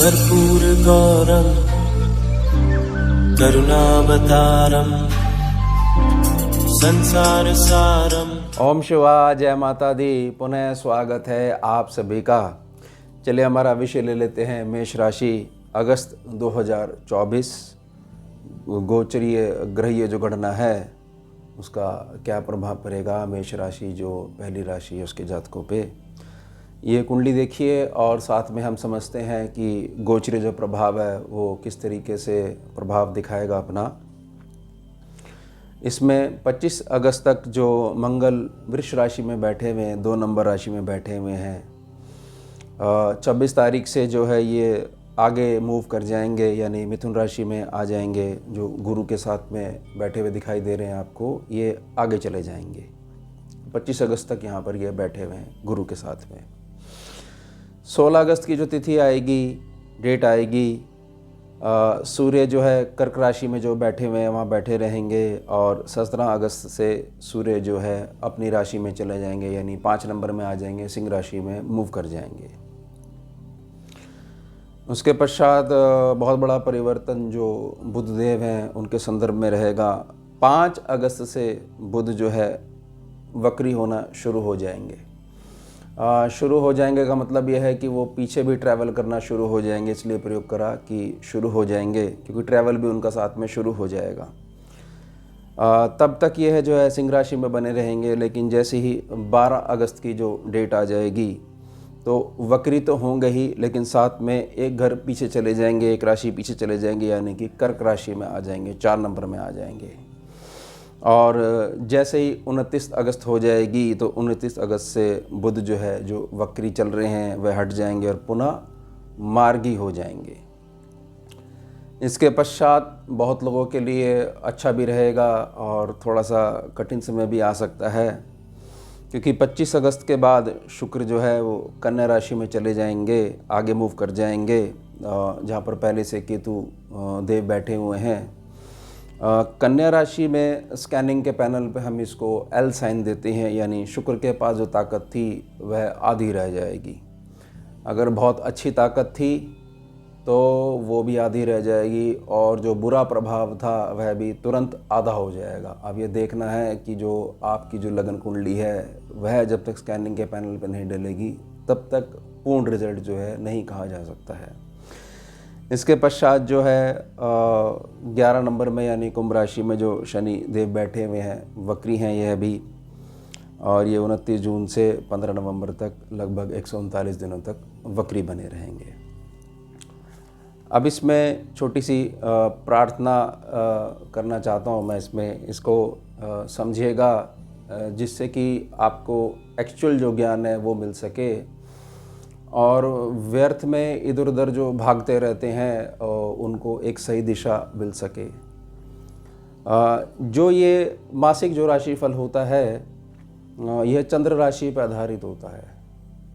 कर्पूरगौरं करुणावतारं संसारसारं। ओम शिवाय, जय माता दी। पुनः स्वागत है आप सभी का। चलिए हमारा विषय ले लेते हैं मेष राशि। अगस्त 2024 गोचरीय ग्रहीय जो गणना है उसका क्या प्रभाव पड़ेगा मेष राशि जो पहली राशि है उसके जातकों पे। ये कुंडली देखिए और साथ में हम समझते हैं कि गोचरीय जो प्रभाव है वो किस तरीके से प्रभाव दिखाएगा अपना। इसमें 25 अगस्त तक जो मंगल वृष राशि में बैठे हुए हैं, 2 नंबर राशि में बैठे हुए हैं, 26 तारीख से जो है ये आगे मूव कर जाएंगे, यानी मिथुन राशि में आ जाएंगे। जो गुरु के साथ में बैठे हुए दिखाई दे रहे हैं आपको, ये आगे चले जाएंगे। 25 अगस्त तक यहाँ पर ये बैठे हुए हैं गुरु के साथ में। 16 अगस्त की जो तिथि आएगी, डेट आएगी, सूर्य जो है कर्क राशि में जो बैठे हुए हैं वहाँ बैठे रहेंगे और 17 अगस्त से सूर्य जो है अपनी राशि में चले जाएंगे, यानी 5 नंबर में आ जाएंगे, सिंह राशि में मूव कर जाएंगे। उसके पश्चात बहुत बड़ा परिवर्तन जो बुध देव हैं उनके संदर्भ में रहेगा। 5 अगस्त से बुध जो है वक्री होना शुरू हो जाएंगे। शुरू हो जाएंगे का मतलब यह है कि वो पीछे भी ट्रैवल करना शुरू हो जाएंगे, इसलिए प्रयोग करा कि शुरू हो जाएंगे, क्योंकि ट्रैवल भी उनका साथ में शुरू हो जाएगा। तब तक यह जो है सिंह राशि में बने रहेंगे, लेकिन जैसे ही 12 अगस्त की जो डेट आ जाएगी तो वक्री तो होंगे ही, लेकिन साथ में एक घर पीछे चले जाएंगे, एक राशि पीछे चले जाएंगे, यानी कि कर्क राशि में आ जाएंगे, 4 नंबर में आ जाएंगे। और जैसे ही 29 अगस्त हो जाएगी तो 29 अगस्त से बुध जो है जो वक्री चल रहे हैं वह हट जाएंगे और पुनः मार्गी हो जाएंगे। इसके पश्चात बहुत लोगों के लिए अच्छा भी रहेगा और थोड़ा सा कठिन समय भी आ सकता है, क्योंकि 25 अगस्त के बाद शुक्र जो है वो कन्या राशि में चले जाएंगे, आगे मूव कर जाएंगे, जहाँ पर पहले से केतु देव बैठे हुए हैं। कन्या राशि में स्कैनिंग के पैनल पे हम इसको एल साइन देते हैं, यानी शुक्र के पास जो ताकत थी वह आधी रह जाएगी। अगर बहुत अच्छी ताकत थी तो वो भी आधी रह जाएगी और जो बुरा प्रभाव था वह भी तुरंत आधा हो जाएगा। अब ये देखना है कि जो आपकी जो लगन कुंडली है वह जब तक स्कैनिंग के पैनल पर नहीं डलेगी तब तक पूर्ण रिजल्ट जो है नहीं कहा जा सकता है। इसके पश्चात जो है 11 नंबर में यानी कुंभ राशि में जो शनि देव बैठे हुए हैं, वक्री हैं यह भी, और ये 29 जून से 15 नवंबर तक लगभग 139 दिनों तक वक्री बने रहेंगे। अब इसमें छोटी सी प्रार्थना करना चाहता हूँ मैं, इसमें इसको समझिएगा जिससे कि आपको एक्चुअल जो ज्ञान है वो मिल सके और व्यर्थ में इधर उधर जो भागते रहते हैं उनको एक सही दिशा मिल सके। जो ये मासिक जो राशिफल होता है यह चंद्र राशि पर आधारित होता है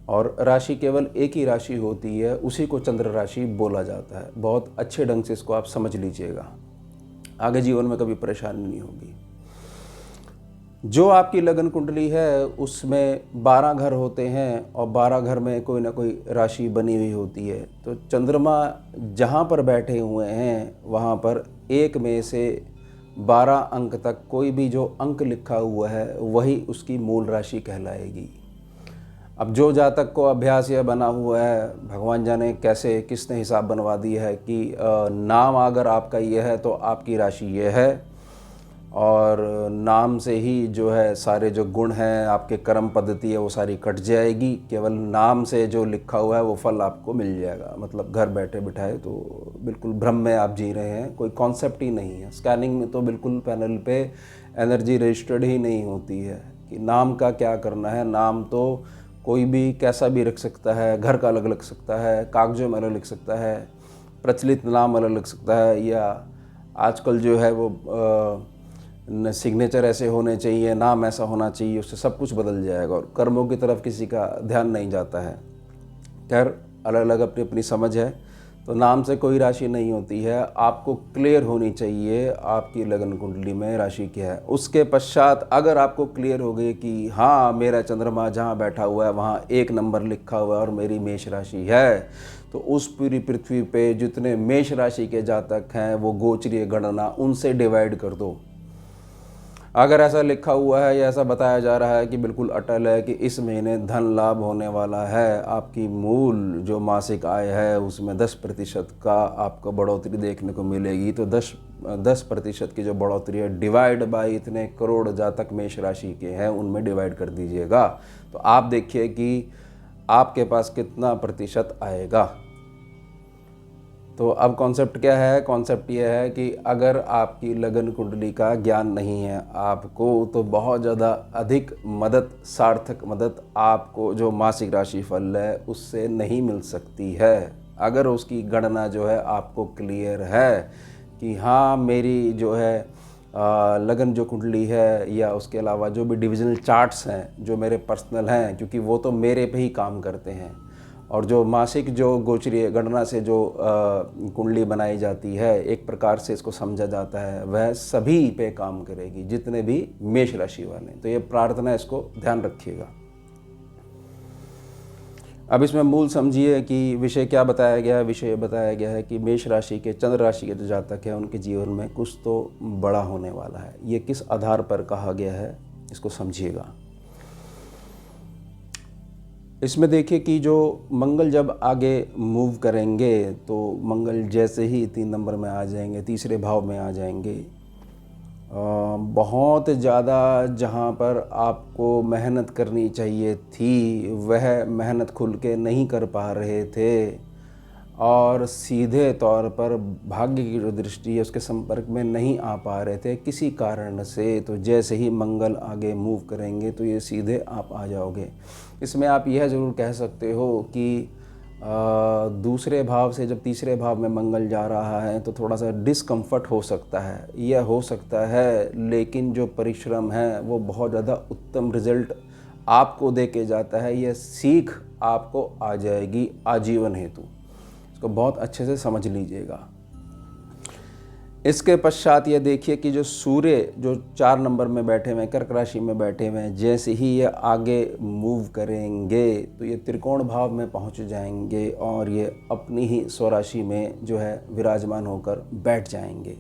और राशि केवल एक ही राशि होती है, उसी को चंद्र राशि बोला जाता है। बहुत अच्छे ढंग से इसको आप समझ लीजिएगा, आगे जीवन में कभी परेशानी नहीं होगी। जो आपकी लगन कुंडली है उसमें 12 घर होते हैं और 12 घर में कोई ना कोई राशि बनी हुई होती है। तो चंद्रमा जहाँ पर बैठे हुए हैं वहाँ पर 1 में से 12 अंक तक कोई भी जो अंक लिखा हुआ है वही उसकी मूल राशि कहलाएगी। अब जो जातक को अभ्यास यह बना हुआ है, भगवान जाने कैसे किसने हिसाब बनवा दी है कि नाम अगर आपका ये है तो आपकी राशि ये है, और नाम से ही जो है सारे जो गुण हैं, आपके कर्म पद्धति है वो सारी कट जाएगी। केवल नाम से जो लिखा हुआ है वो फल आपको मिल जाएगा। मतलब घर बैठे बिठाए तो बिल्कुल भ्रम में आप जी रहे हैं, कोई कॉन्सेप्ट ही नहीं है। स्कैनिंग में तो बिल्कुल पैनल पे एनर्जी रजिस्टर्ड ही नहीं होती है कि नाम का क्या करना है। नाम तो कोई भी कैसा भी रख सकता है, घर का अलग लग सकता है, कागजों में अलग लिख सकता है, प्रचलित नाम अलग लग सकता है, या आजकल जो है वो सिग्नेचर ऐसे होने चाहिए, नाम ऐसा होना चाहिए, उससे सब कुछ बदल जाएगा और कर्मों की तरफ किसी का ध्यान नहीं जाता है। खैर अलग अलग अपनी अपनी समझ है, तो नाम से कोई राशि नहीं होती है, आपको क्लियर होनी चाहिए आपकी लगन कुंडली में राशि क्या है। उसके पश्चात अगर आपको क्लियर हो गई कि हाँ मेरा चंद्रमा जहाँ बैठा हुआ है वहाँ 1 नंबर लिखा हुआ है और मेरी मेष राशि है, तो उस पूरी पृथ्वी पे जितने मेष राशि के जातक हैं वो गोचरीय गणना उनसे डिवाइड कर दो। अगर ऐसा लिखा हुआ है या ऐसा बताया जा रहा है कि बिल्कुल अटल है कि इस महीने धन लाभ होने वाला है, आपकी मूल जो मासिक आय है उसमें 10% का आपको बढ़ोतरी देखने को मिलेगी, तो 10% की जो बढ़ोतरी है डिवाइड बाई इतने करोड़ जातक मेष राशि के हैं उनमें डिवाइड कर दीजिएगा, तो आप देखिए कि आपके पास कितना प्रतिशत आएगा। तो अब कॉन्सेप्ट क्या है? कॉन्सेप्ट ये है कि अगर आपकी लगन कुंडली का ज्ञान नहीं है आपको, तो बहुत ज़्यादा अधिक मदद, सार्थक मदद आपको जो मासिक राशिफल है उससे नहीं मिल सकती है। अगर उसकी गणना जो है आपको क्लियर है कि हाँ मेरी जो है लगन जो कुंडली है, या उसके अलावा जो भी डिविजनल चार्ट्स हैं जो मेरे पर्सनल हैं, क्योंकि वो तो मेरे पे ही काम करते हैं, और जो मासिक जो गोचरीय गणना से जो कुंडली बनाई जाती है, एक प्रकार से इसको समझा जाता है, वह सभी पे काम करेगी जितने भी मेष राशि वाले। तो ये प्रार्थना, इसको ध्यान रखिएगा। अब इसमें मूल समझिए कि विषय क्या बताया गया है। विषय बताया गया है कि मेष राशि के, चंद्र राशि के जो जातक हैं उनके जीवन में कुछ तो बड़ा होने वाला है। ये किस आधार पर कहा गया है इसको समझिएगा। इसमें देखिए कि जो मंगल जब आगे मूव करेंगे तो मंगल जैसे ही 3 नंबर में आ जाएंगे, तीसरे भाव में आ जाएंगे, बहुत ज़्यादा जहाँ पर आपको मेहनत करनी चाहिए थी वह मेहनत खुल के नहीं कर पा रहे थे, और सीधे तौर पर भाग्य की जो दृष्टि है उसके संपर्क में नहीं आ पा रहे थे किसी कारण से, तो जैसे ही मंगल आगे मूव करेंगे तो ये सीधे आप आ जाओगे। इसमें आप यह ज़रूर कह सकते हो कि दूसरे भाव से जब तीसरे भाव में मंगल जा रहा है तो थोड़ा सा डिस्कम्फर्ट हो सकता है, यह हो सकता है, लेकिन जो परिश्रम है वो बहुत ज़्यादा उत्तम रिजल्ट आपको दे के जाता है। यह सीख आपको आ जाएगी आजीवन हेतु, इसको बहुत अच्छे से समझ लीजिएगा। इसके पश्चात ये देखिए कि जो सूर्य जो 4 नंबर में बैठे हुए हैं, कर्क राशि में बैठे हुए हैं, जैसे ही ये आगे मूव करेंगे तो ये त्रिकोण भाव में पहुंच जाएंगे और ये अपनी ही स्वराशि में जो है विराजमान होकर बैठ जाएंगे।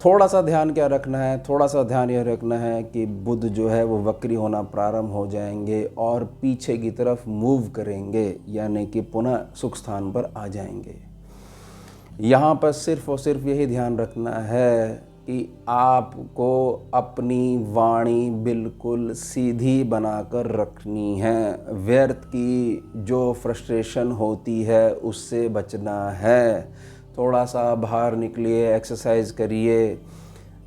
थोड़ा सा ध्यान क्या रखना है? थोड़ा सा ध्यान यह रखना है कि बुध जो है वो वक्री होना प्रारंभ हो जाएंगे और पीछे की तरफ मूव करेंगे, यानी कि पुनः सुख स्थान पर आ जाएंगे। यहाँ पर सिर्फ और सिर्फ यही ध्यान रखना है कि आपको अपनी वाणी बिल्कुल सीधी बनाकर रखनी है। व्यर्थ की जो फ्रस्ट्रेशन होती है उससे बचना है। थोड़ा सा बाहर निकलिए, एक्सरसाइज करिए,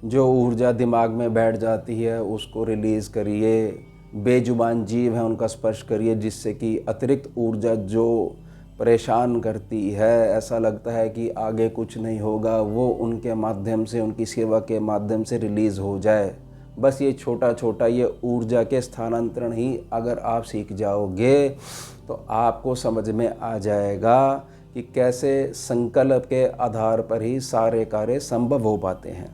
जो ऊर्जा दिमाग में बैठ जाती है उसको रिलीज़ करिए, बेजुबान जीव हैं उनका स्पर्श करिए, जिससे कि अतिरिक्त ऊर्जा जो परेशान करती है, ऐसा लगता है कि आगे कुछ नहीं होगा, वो उनके माध्यम से, उनकी सेवा के माध्यम से रिलीज़ हो जाए। बस ये छोटा छोटा ये ऊर्जा के स्थानांतरण ही अगर आप सीख जाओगे तो आपको समझ में आ जाएगा कि कैसे संकल्प के आधार पर ही सारे कार्य संभव हो पाते हैं।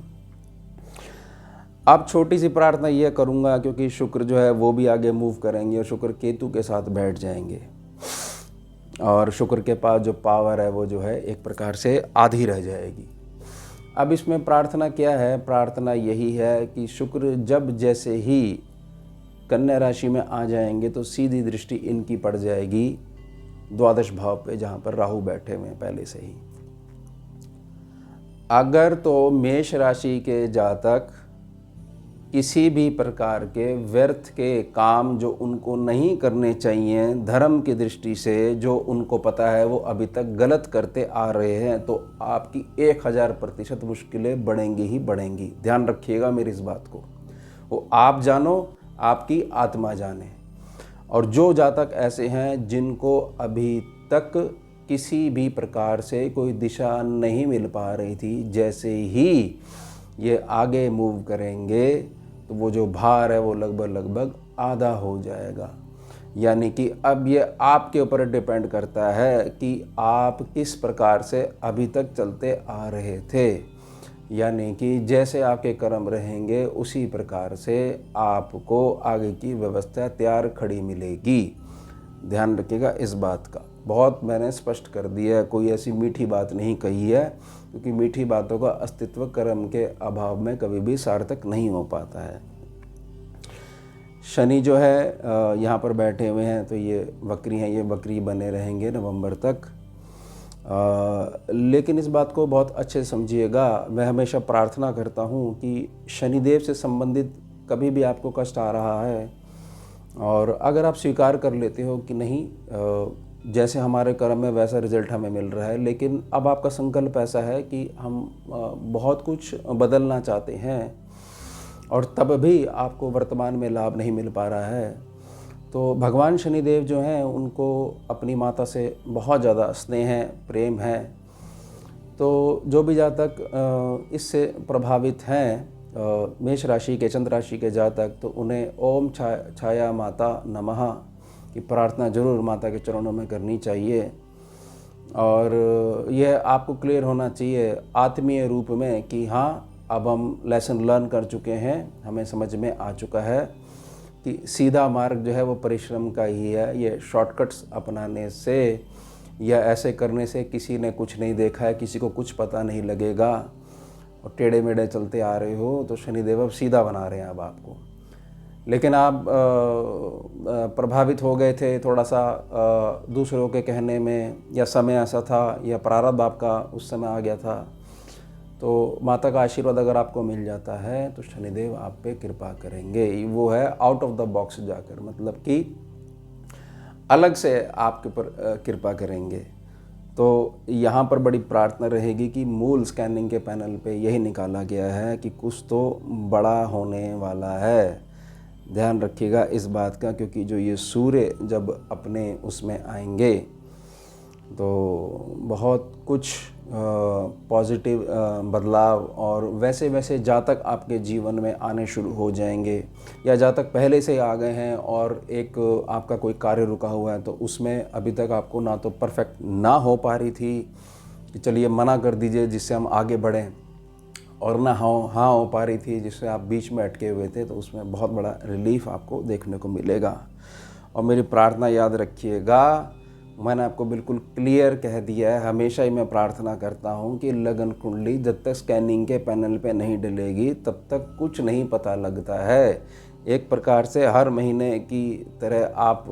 अब छोटी सी प्रार्थना यह करूँगा, क्योंकि शुक्र जो है वो भी आगे मूव करेंगे और शुक्र केतु के साथ बैठ जाएंगे, और शुक्र के पास जो पावर है वो जो है एक प्रकार से आधी रह जाएगी। अब इसमें प्रार्थना क्या है? प्रार्थना यही है कि शुक्र जब जैसे ही कन्या राशि में आ जाएंगे तो सीधी दृष्टि इनकी पड़ जाएगी द्वादश भाव पे, जहाँ पर राहु बैठे हुए हैं पहले से ही। अगर तो मेष राशि के जातक किसी भी प्रकार के व्यर्थ के काम जो उनको नहीं करने चाहिए, धर्म की दृष्टि से जो उनको पता है वो अभी तक गलत करते आ रहे हैं, तो आपकी 1000% मुश्किलें बढ़ेंगी ही बढ़ेंगी। ध्यान रखिएगा मेरी इस बात को। वो आप जानो, आपकी आत्मा जाने। और जो जातक ऐसे हैं जिनको अभी तक किसी भी प्रकार से कोई दिशा नहीं मिल पा रही थी, जैसे ही ये आगे मूव करेंगे तो वो जो भार है वो लगभग आधा हो जाएगा। यानी कि अब ये आपके ऊपर डिपेंड करता है कि आप किस प्रकार से अभी तक चलते आ रहे थे। यानी कि जैसे आपके कर्म रहेंगे उसी प्रकार से आपको आगे की व्यवस्था तैयार खड़ी मिलेगी। ध्यान रखिएगा इस बात का। बहुत मैंने स्पष्ट कर दिया है, कोई ऐसी मीठी बात नहीं कही है, क्योंकि मीठी बातों का अस्तित्व कर्म के अभाव में कभी भी सार्थक नहीं हो पाता है। शनि जो है यहाँ पर बैठे हुए हैं, तो ये वक्री हैं, ये वक्री बने रहेंगे नवंबर तक। लेकिन इस बात को बहुत अच्छे से समझिएगा। मैं हमेशा प्रार्थना करता हूँ कि शनिदेव से संबंधित कभी भी आपको कष्ट आ रहा है, और अगर आप स्वीकार कर लेते हो कि नहीं, जैसे हमारे कर्म में वैसा रिजल्ट हमें मिल रहा है, लेकिन अब आपका संकल्प ऐसा है कि हम बहुत कुछ बदलना चाहते हैं और तब भी आपको वर्तमान में लाभ नहीं मिल पा रहा है, तो भगवान शनिदेव जो हैं उनको अपनी माता से बहुत ज़्यादा स्नेह है, प्रेम है। तो जो भी जातक इससे प्रभावित हैं, मेष राशि के, चंद्र राशि के जातक, तो उन्हें ओम छाया माता नमः की प्रार्थना जरूर माता के चरणों में करनी चाहिए। और यह आपको क्लियर होना चाहिए आत्मीय रूप में कि हाँ, अब हम लेसन लर्न कर चुके हैं, हमें समझ में आ चुका है कि सीधा मार्ग जो है वो परिश्रम का ही है। ये शॉर्टकट्स अपनाने से या ऐसे करने से किसी ने कुछ नहीं देखा है, किसी को कुछ पता नहीं लगेगा, और टेढ़े मेढ़े चलते आ रहे हो तो शनिदेव अब सीधा बना रहे हैं अब आपको। लेकिन आप प्रभावित हो गए थे थोड़ा सा दूसरों के कहने में, या समय ऐसा था, या प्रारब्ध आपका उस समय आ गया था, तो माता का आशीर्वाद अगर आपको मिल जाता है तो शनिदेव आप पे कृपा करेंगे। वो है आउट ऑफ द बॉक्स जाकर, मतलब कि अलग से आपके ऊपर कृपा करेंगे। तो यहाँ पर बड़ी प्रार्थना रहेगी कि मूल स्कैनिंग के पैनल पे यही निकाला गया है कि कुछ तो बड़ा होने वाला है। ध्यान रखिएगा इस बात का, क्योंकि जो ये सूर्य जब अपने उसमें आएंगे तो बहुत कुछ पॉजिटिव बदलाव और वैसे वैसे जातक आपके जीवन में आने शुरू हो जाएंगे, या जातक पहले से आ गए हैं और एक आपका कोई कार्य रुका हुआ है तो उसमें अभी तक आपको ना तो परफेक्ट ना हो पा रही थी कि चलिए मना कर दीजिए जिससे हम आगे बढ़ें, और ना हाँ हो पा रही थी जिससे आप बीच में अटके हुए थे, तो उसमें बहुत बड़ा रिलीफ आपको देखने को मिलेगा। और मेरी प्रार्थना याद रखिएगा, मैंने आपको बिल्कुल क्लियर कह दिया है, हमेशा ही मैं प्रार्थना करता हूँ कि लगन कुंडली जब तक स्कैनिंग के पैनल पे नहीं डलेगी तब तक कुछ नहीं पता लगता है। एक प्रकार से हर महीने की तरह आप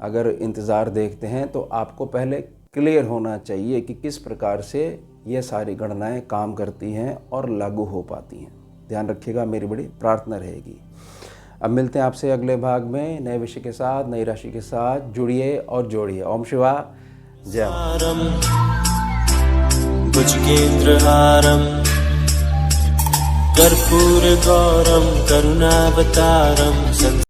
अगर इंतज़ार देखते हैं तो आपको पहले क्लियर होना चाहिए कि किस प्रकार से ये सारी गणनाएं काम करती हैं और लागू हो पाती हैं। ध्यान रखिएगा, मेरी बड़ी प्रार्थना रहेगी। अब मिलते हैं आपसे अगले भाग में नए विषय के साथ, नई राशि के साथ। जुड़िए और जोड़िए। ओम शिवा जय। भुजगेन्द्रहारं कर्पूरगौरं करुणावतारं